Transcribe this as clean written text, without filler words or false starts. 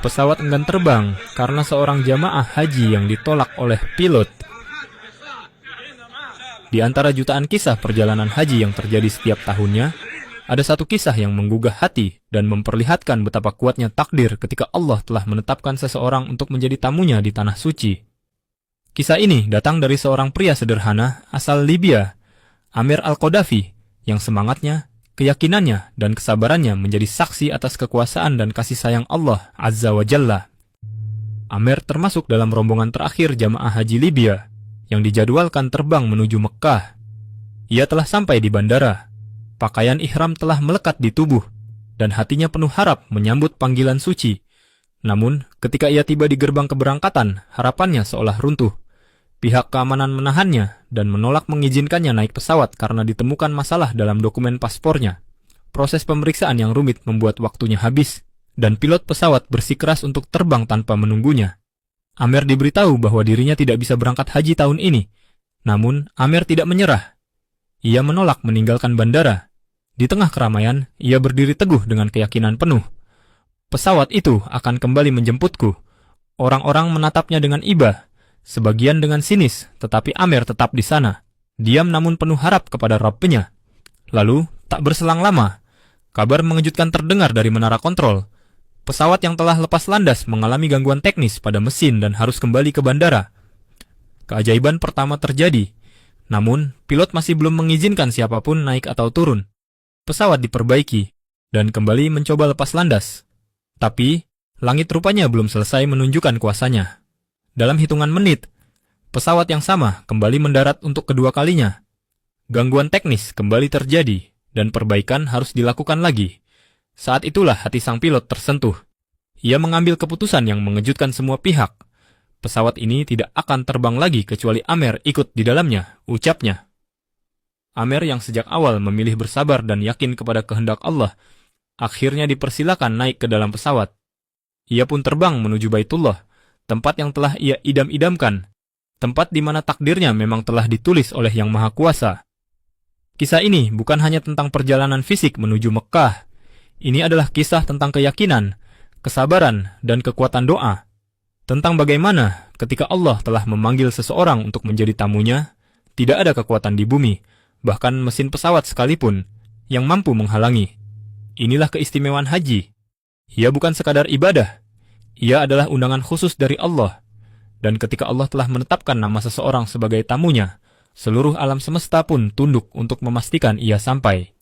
pesawat enggan terbang karena seorang jamaah haji yang ditolak oleh pilot. Di antara jutaan kisah perjalanan haji yang terjadi setiap tahunnya, ada satu kisah yang menggugah hati dan memperlihatkan betapa kuatnya takdir ketika Allah telah menetapkan seseorang untuk menjadi tamunya di tanah suci. Kisah ini datang dari seorang pria sederhana asal Libya, Amir Al-Qaddafi, yang semangatnya, keyakinannya, dan kesabarannya menjadi saksi atas kekuasaan dan kasih sayang Allah Azza wa Jalla. Amir termasuk dalam rombongan terakhir jamaah haji Libya yang dijadwalkan terbang menuju Mekkah. Ia telah sampai di bandara. Pakaian ihram telah melekat di tubuh, dan hatinya penuh harap menyambut panggilan suci. Namun, ketika ia tiba di gerbang keberangkatan, harapannya seolah runtuh. Pihak keamanan menahannya dan menolak mengizinkannya naik pesawat karena ditemukan masalah dalam dokumen paspornya. Proses pemeriksaan yang rumit membuat waktunya habis, dan pilot pesawat bersikeras untuk terbang tanpa menunggunya. Amir diberitahu bahwa dirinya tidak bisa berangkat haji tahun ini. Namun, Amir tidak menyerah. Ia menolak meninggalkan bandara. Di tengah keramaian, ia berdiri teguh dengan keyakinan penuh. Pesawat itu akan kembali menjemputku. Orang-orang menatapnya dengan iba, sebagian dengan sinis, tetapi Amir tetap di sana. Diam namun penuh harap kepada Rabb-nya. Lalu, tak berselang lama, kabar mengejutkan terdengar dari menara kontrol. Pesawat yang telah lepas landas mengalami gangguan teknis pada mesin dan harus kembali ke bandara. Keajaiban pertama terjadi, namun pilot masih belum mengizinkan siapapun naik atau turun. Pesawat diperbaiki dan kembali mencoba lepas landas. Tapi, langit rupanya belum selesai menunjukkan kuasanya. Dalam hitungan menit, pesawat yang sama kembali mendarat untuk kedua kalinya. Gangguan teknis kembali terjadi dan perbaikan harus dilakukan lagi. Saat itulah hati sang pilot tersentuh. Ia mengambil keputusan yang mengejutkan semua pihak. Pesawat ini tidak akan terbang lagi kecuali Amir ikut di dalamnya, ucapnya. Amir yang sejak awal memilih bersabar dan yakin kepada kehendak Allah, akhirnya dipersilakan naik ke dalam pesawat. Ia pun terbang menuju Baitullah, tempat yang telah ia idam-idamkan, tempat di mana takdirnya memang telah ditulis oleh Yang Maha Kuasa. Kisah ini bukan hanya tentang perjalanan fisik menuju Mekkah. Ini adalah kisah tentang keyakinan, kesabaran, dan kekuatan doa. Tentang bagaimana ketika Allah telah memanggil seseorang untuk menjadi tamunya, tidak ada kekuatan di bumi, bahkan mesin pesawat sekalipun, yang mampu menghalangi. Inilah keistimewaan haji. Ia bukan sekadar ibadah. Ia adalah undangan khusus dari Allah. Dan ketika Allah telah menetapkan nama seseorang sebagai tamunya, seluruh alam semesta pun tunduk untuk memastikan ia sampai.